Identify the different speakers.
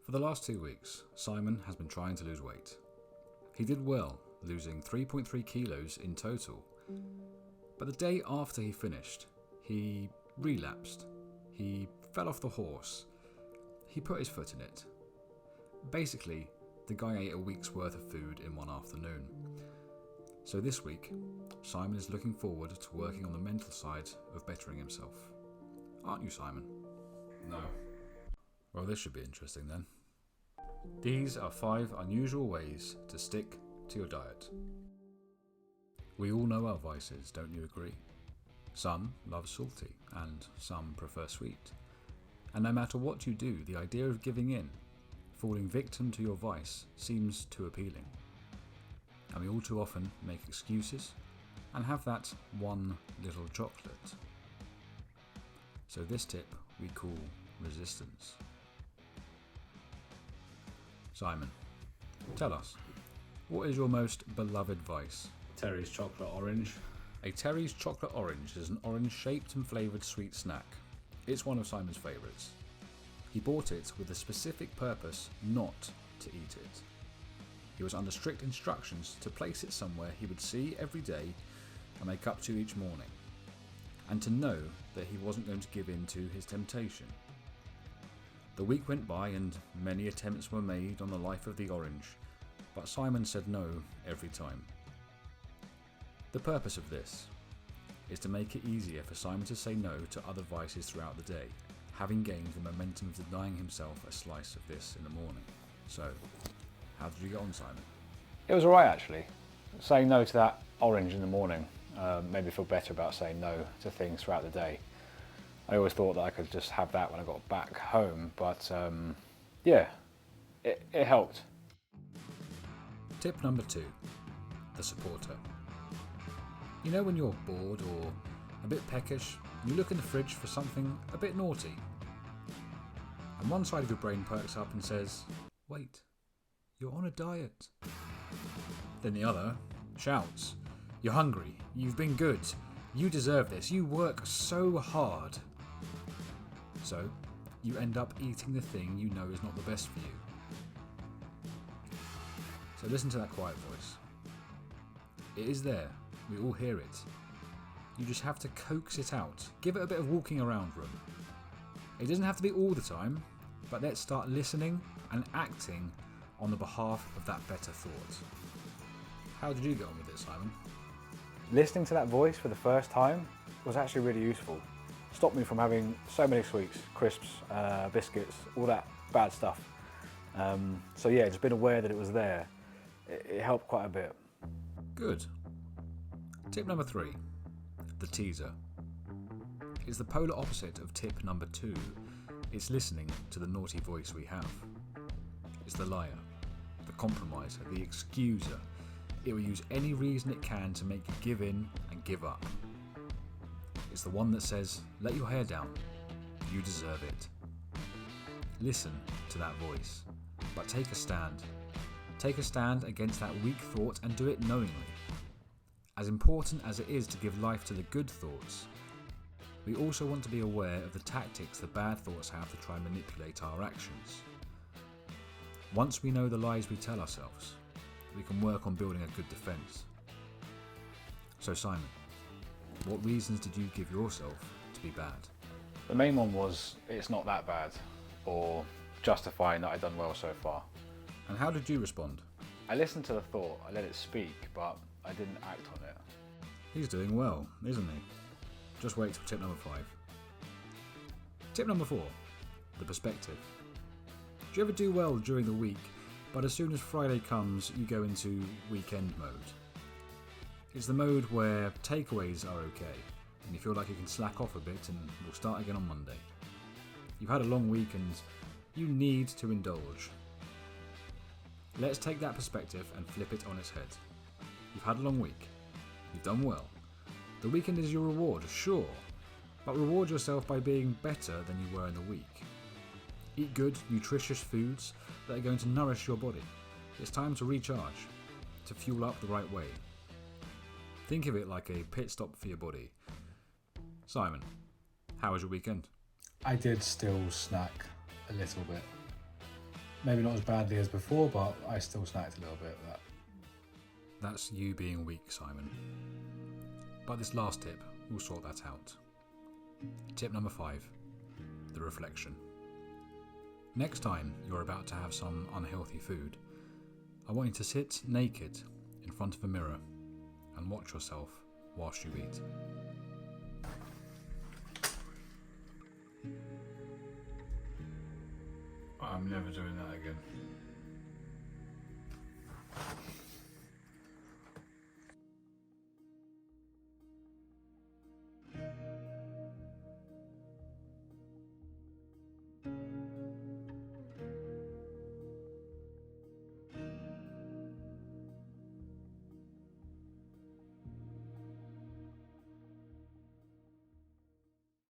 Speaker 1: For the last 2 weeks, Simon has been trying to lose weight. He did well, losing 3.3 kilos in total. But the day after he finished, he relapsed. He fell off the horse. He put his foot in it. Basically, the guy ate a week's worth of food in one afternoon. So this week, Simon is looking forward to working on the mental side of bettering himself. Aren't you, Simon?
Speaker 2: No.
Speaker 1: Well, this should be interesting then. These are 5 unusual ways to stick to your diet. We all know our vices, don't you agree? Some love salty and some prefer sweet. And no matter what you do, the idea of giving in, falling victim to your vice, seems too appealing. And we all too often make excuses and have that one little chocolate. So this tip we call resistance. Simon, tell us, what is your most beloved vice?
Speaker 2: Terry's chocolate orange.
Speaker 1: A Terry's chocolate orange is an orange-shaped and flavoured sweet snack. It's one of Simon's favourites. He bought it with the specific purpose not to eat it. He was under strict instructions to place it somewhere he would see every day and make up to each morning, and to know that he wasn't going to give in to his temptation. The week went by and many attempts were made on the life of the orange, but Simon said no every time. The purpose of this is to make it easier for Simon to say no to other vices throughout the day, having gained the momentum of denying himself a slice of this in the morning. So, how did you get on, Simon?
Speaker 3: It was alright actually. Saying no to that orange in the morning made me feel better about saying no to things throughout the day. I always thought that I could just have that when I got back home, but yeah, it helped.
Speaker 1: Tip number 2, the supporter. You know when you're bored or a bit peckish, you look in the fridge for something a bit naughty, and one side of your brain perks up and says, wait, you're on a diet. Then the other shouts, you're hungry, you've been good, you deserve this, you work so hard. So, you end up eating the thing you know is not the best for you. So listen to that quiet voice. It is there, we all hear it. You just have to coax it out, give it a bit of walking around room. It doesn't have to be all the time, but let's start listening and acting on the behalf of that better thought. How did you get on with it, Simon?
Speaker 3: Listening to that voice for the first time was actually really useful. Stopped me from having so many sweets, crisps, biscuits, all that bad stuff. So yeah, just been aware that it was there. It helped quite a bit.
Speaker 1: Good. Tip number 3, the teaser. It's the polar opposite of tip number 2. It's listening to the naughty voice we have. It's the liar, the compromiser, the excuser. It will use any reason it can to make you give in and give up. It's the one that says, let your hair down, you deserve it. Listen to that voice, but take a stand. Take a stand against that weak thought and do it knowingly. As important as it is to give life to the good thoughts, we also want to be aware of the tactics the bad thoughts have to try and manipulate our actions. Once we know the lies we tell ourselves, we can work on building a good defence. So Simon, what reasons did you give yourself to be bad?
Speaker 3: The main one was, it's not that bad, or justifying that I'd done well so far.
Speaker 1: And how did you respond?
Speaker 3: I listened to the thought, I let it speak, but I didn't act on it.
Speaker 1: He's doing well, isn't he? Just wait till tip number 5. Tip number 4, the perspective. Do you ever do well during the week, but as soon as Friday comes, you go into weekend mode? It's the mode where takeaways are okay, and you feel like you can slack off a bit and we'll start again on Monday. You've had a long week and you need to indulge. Let's take that perspective and flip it on its head. You've had a long week. You've done well. The weekend is your reward, sure, but reward yourself by being better than you were in the week. Eat good, nutritious foods that are going to nourish your body. It's time to recharge, to fuel up the right way. Think of it like a pit stop for your body. Simon, how was your weekend?
Speaker 2: I did still snack a little bit. Maybe not as badly as before, but I still snacked a little bit of that.
Speaker 1: That's you being weak, Simon. But this last tip will sort that out. Tip number 5, the reflection. Next time you're about to have some unhealthy food, I want you to sit naked in front of a mirror and watch yourself whilst you eat.
Speaker 2: I'm never doing that again.